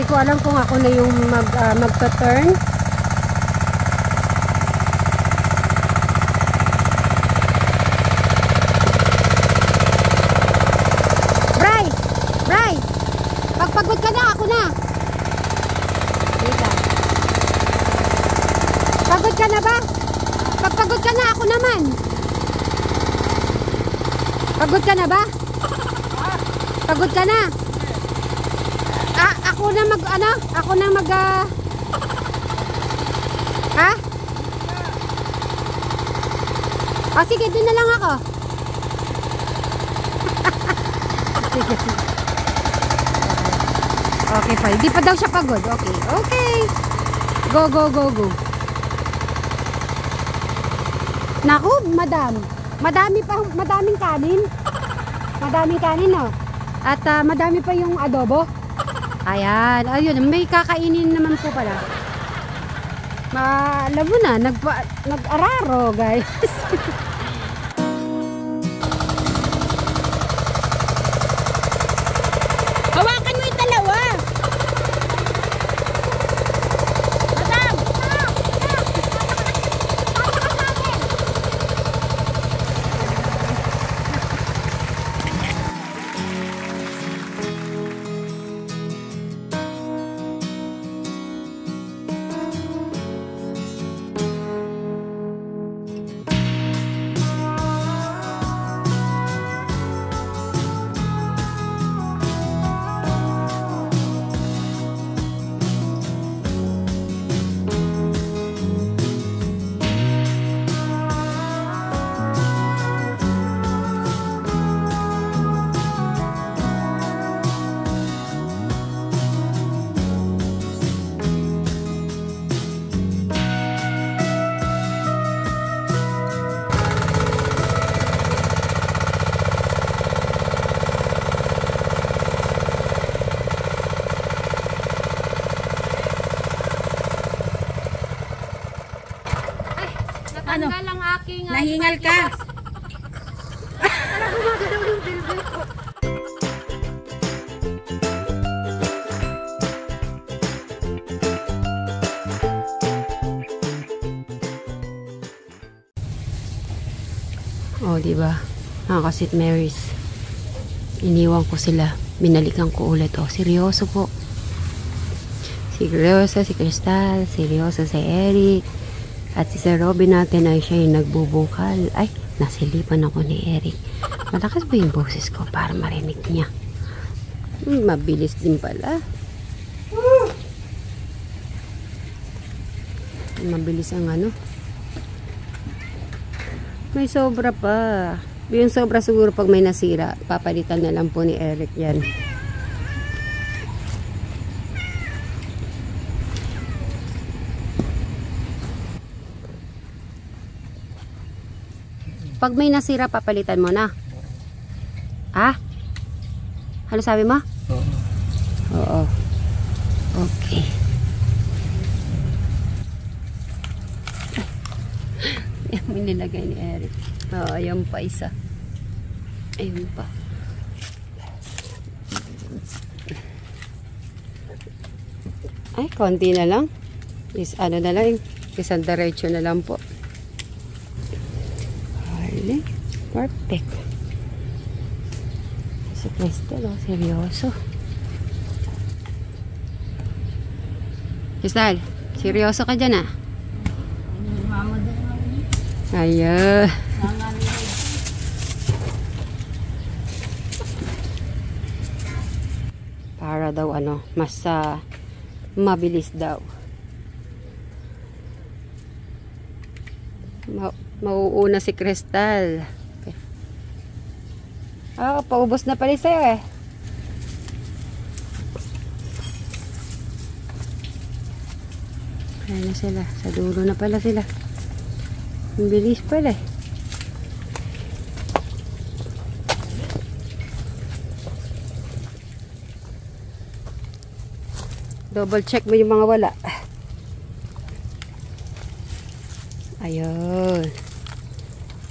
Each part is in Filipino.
ko alam kung ako na yung magpa-turn. Bray! Pagpagod ka na, ako na. Dito. Pagod ka na ba? Pagpagod ka na, ako naman. Pagod ka na ba? Pagod ka na? Ako na Ako na ha? O sige, doon na lang ako. Sige. Okay, fine. Di pa daw siya pagod. Okay. Go. Naku, madam. Madaming kanin. Madaming kanin, no? At madami pa yung adobo. Ayan. Ayun, may kakainin naman po pala. Alam mo na, nag-araro, guys. Hawakan mo yung dalawa. Madam! Natanggal ang aking nahingal ka? Para gumagalaw yung bilbil ko. Oh, diba? Mga St. Mary's. Iniwan ko sila. Binalikan ko ulit. Oh, seryoso po. Seryoso si Crystal. Seryoso si Eric. At si Sir Robin natin ay siya yung nagbubungkal. Ay, nasilipan ako ni Eric. Malakas ba yung boses ko para marinig niya? Mabilis din pala. Mabilis ang ano. May sobra pa. Yung sobra siguro pag may nasira, papalitan na lang po ni Eric yan. Pag may nasira, papalitan mo na. Ah? Ano sabi mo? Oo. Oo. Okay. Yan mo nilagay ni Eric. Oo, ayun pa isa. Ayun pa. Ay, konti na lang. Ano na lang. Isang diretso na lang po. Perfect. Si Crystal, oh, seryoso. Crystal, seryoso ka dyan, ah? Ayun. Para daw, mas mabilis daw. Mauuna si Crystal. Oh, paubos na pala sa'yo eh. Ayan na sila. Sa dulo na pala sila. Ang bilis pala eh. Double check mo yung mga wala. Ayun.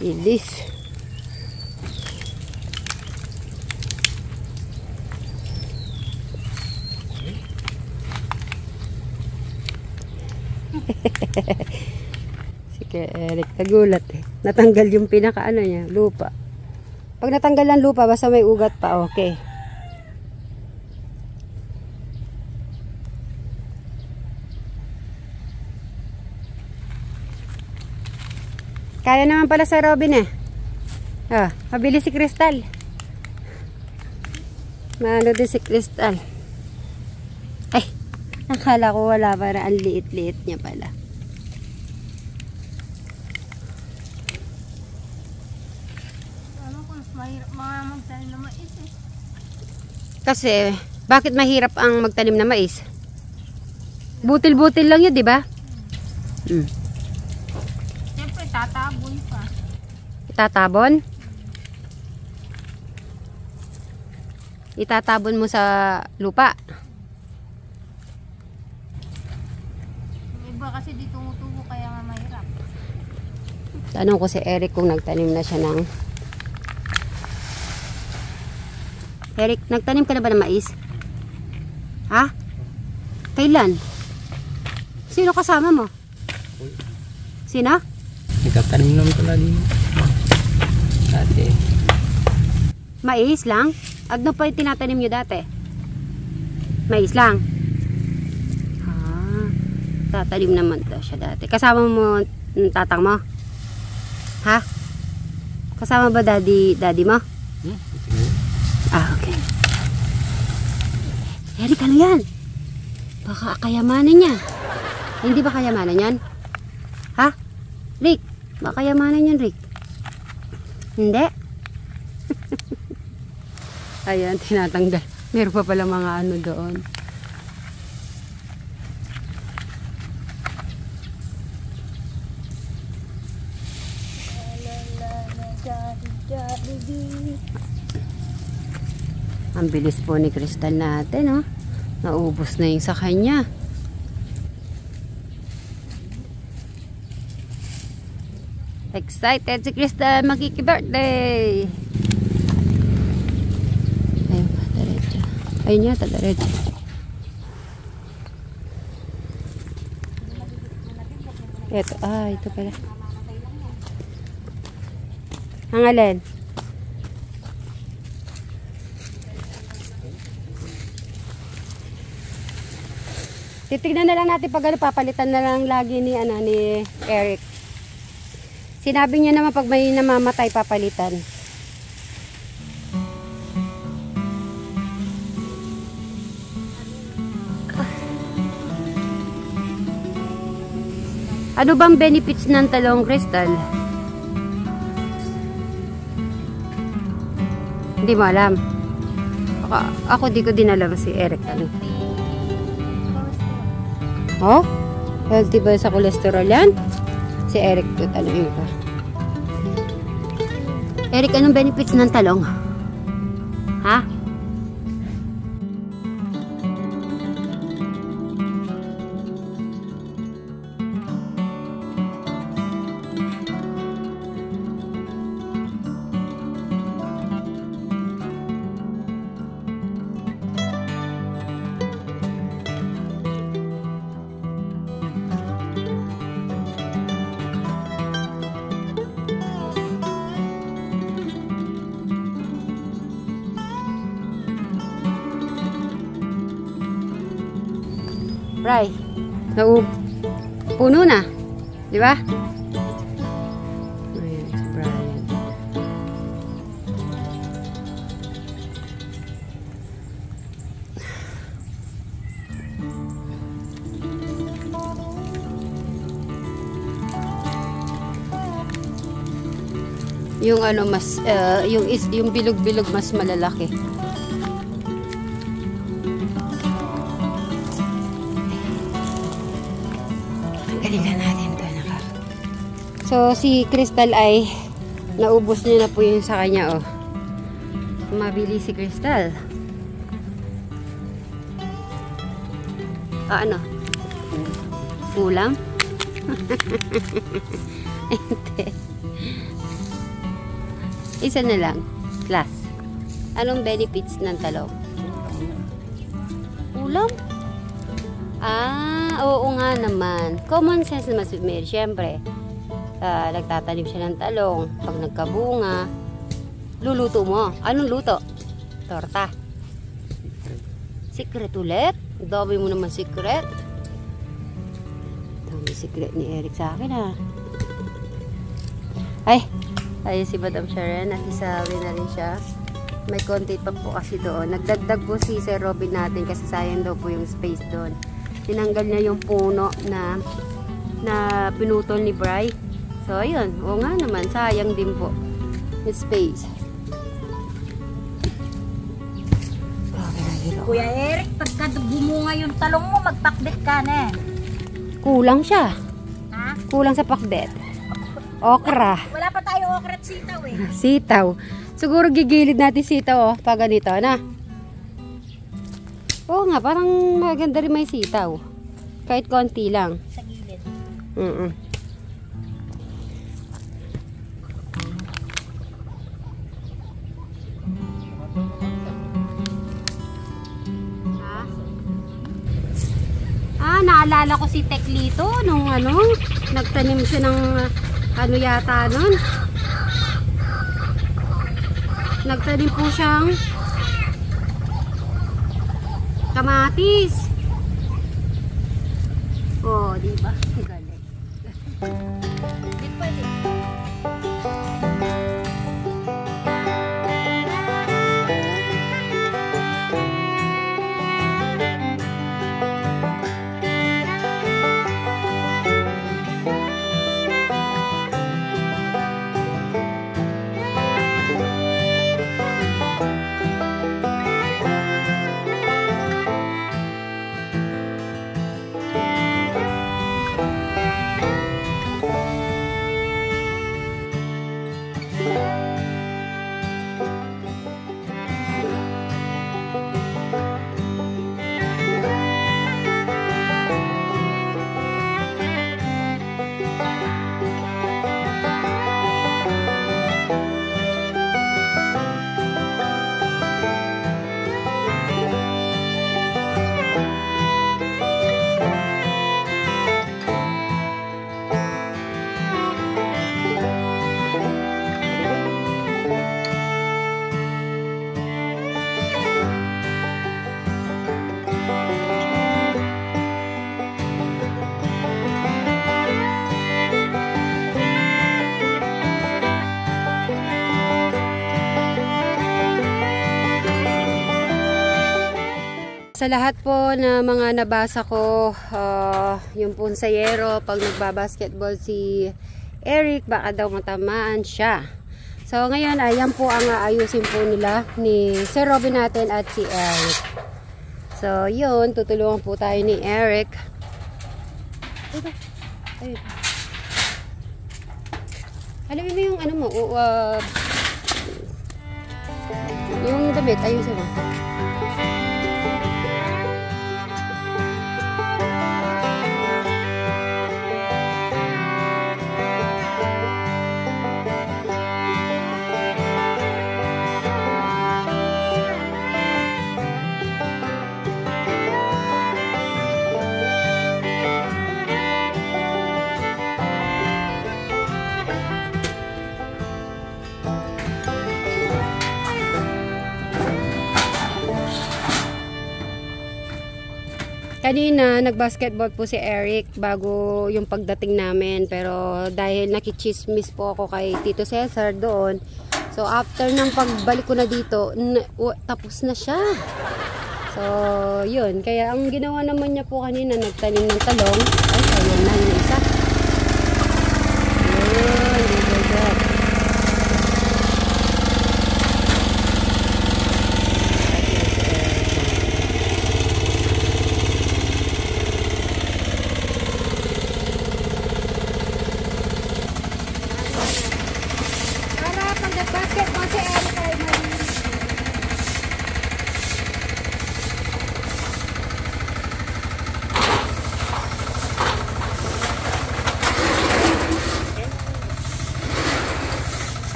Bilis. Sige, Eric, nagulat eh. Natanggal yung pinaka ano niya, lupa. Pag natanggal ang lupa, basta may ugat pa, okay. Kaya naman pala sa Robin eh. Ah, mabilis si Crystal. Maano din si Crystal. Ay, nakala ko wala para ang liit-liit niya pala. Ano kung mahirap mga magtanim na mais eh. Kasi, bakit mahirap ang magtanim na mais? Butil-butil lang yun, di ba? Siyempre, tatabon pa. Itatabon? Itatabon mo sa lupa. Yung iba kasi di tumutubo kaya nga mahirap. Tanong ko si Eric kung nagtanim na siya ng... Eric, nagtanim ka na ba ng mais? Ha? Kailan? Sino kasama mo? Sino? Nagtatanim naman pala din. Dati. Mais lang? Agno pa yung tinatanim nyo dati? Mais lang? Ah, tatanim naman daw siya dati. Kasama mo tatang mo? Ha? Kasama ba daddy mo? Ah, okay. Eric, ano yan? Baka kayamanan niya. Hindi ba kayamanan yan? Ha? Rick, baka kayamanan yan, Rick. Hindi? Ayan, tinatanggal. Meron pa pala mga ano doon. Ang bilis po ni Crystal natin, oh. Naubos na yung sa kanya. Excited si Crystal, makiki-birthday! Ayun pa, diretso. Ayun yata, diretso. Ito, ito pala. Ang alin? Titignan na lang natin pag ano, papalitan na lang lagi ni Eric. Sinabi niya naman pag may namamatay papalitan. Ano bang benefits ng talong, Crystal? Hindi mo alam. Ako di ko din alam si Eric. Ano? Oh? Healthy ba sa cholesterol yan? Si Eric to tanongin ko. Eric, anong benefits ng talong? Ha? Bray, puno na, di ba? Ayan, si Brian. Yung ano mas, yung bilog-bilog mas malalaki. Galingan natin to, naka. So, si Crystal ay naubos niya na po yun sa kanya, oh. Mabili si Crystal. Ano? Ulam? Hindi. Isa na lang. Class. Anong benefits ng talong? Ulam? Oo nga naman. Common sense naman si Mary. Siyempre, nagtatanim siya ng talong. Pag nagkabunga, luluto mo. Anong luto? Torta. Secret ulit? Dami mo naman secret. Dami secret ni Eric sa akin Ay, si Madam Sharon. Nakisabi na rin siya. May konti pa po kasi doon. Nagdagdag po si Sir Robin natin kasi sayang daw po yung space doon. Tinanggal niya yung puno na pinutol ni Bri. So, ayun. Oo nga naman. Sayang din po yung space. Kuya Eric, pagka bumunga yung talong mo, magpakbit ka na. Kulang siya. Ha? Kulang sa pakbet. Okra. Wala pa tayo okra at sitaw Sitaw. Siguro gigilid natin sitaw pag ganito na. Oo nga, parang maganda rin may sitaw. Kahit konti lang. sa gilid. Naalala ko si Teklito nung nagtanim siya ng yata nun. Nagtanim po siyang kamatis. Di ba? Galing. Hindi pwede. Sa lahat po na mga nabasa ko, yung punsayero, pag nagbabasketball si Eric, baka daw matamaan siya. So ngayon, ayan po ang aayusin po nila ni Sir Robin natin at si Eric. So yun, tutulungan po tayo ni Eric. Ayun. Alam mo yung mo, yung damit, ayusin mo. Kanina, nagbasketball po si Eric bago yung pagdating namin. Pero dahil nakichismis po ako kay Tito Cesar doon. So, after ng pagbalik ko na dito, tapos na siya. So, yun. Kaya ang ginawa naman niya po kanina, nagtanim ng talong. Ay, ayun na yung isa. Yun, good.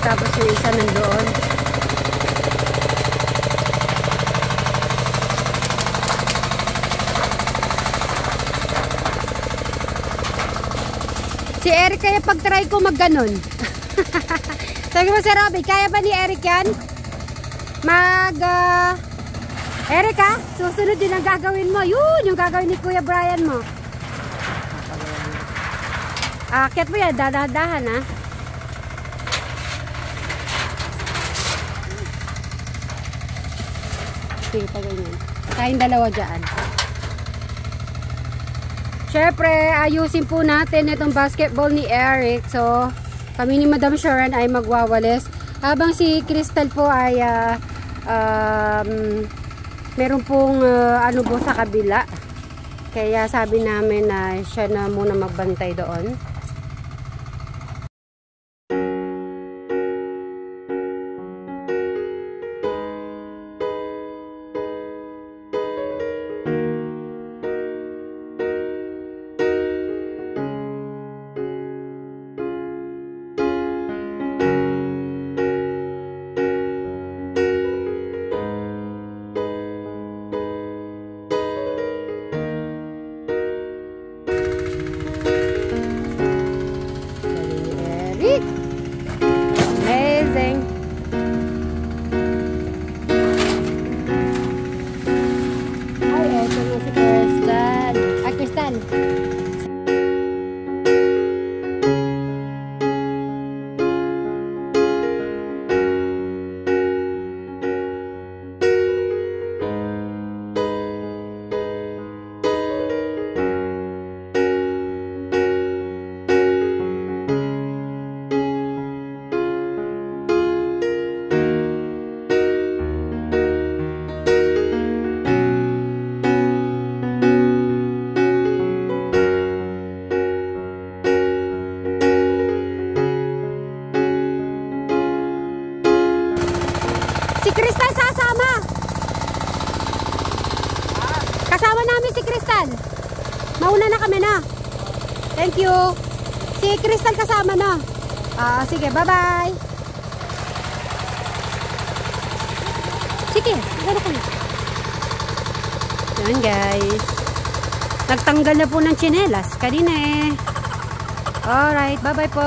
tapos yung isa nandoon. Si Eric kaya pag-try ko mag-ganon. Sabi mo si Robby, kaya ba ni Eric yan? Eric ha, susunod din ang gagawin mo. Yun, yung gagawin ni Kuya Brian mo. Akit mo yan, dadahan ha. Sige, pa ganyan. Tayong dalawa dyan. Siyempre, ayusin po natin itong basketball ni Eric. So, kami ni Madam Sharon ay magwawalis. Habang si Crystal po ay meron pong ano po sa kabila. Kaya sabi namin na siya na muna magbantay doon. Amazing. Ay, eto na si Crystal. Crystal. Si Crystal sasama. Kasama namin si Crystal. Mauna na kami na. Thank you. Si Crystal kasama na. Sige, bye-bye. Sige, gano'n ko na. Yan guys. Nagtanggal na po ng tsinelas kanina eh. Alright, bye-bye po.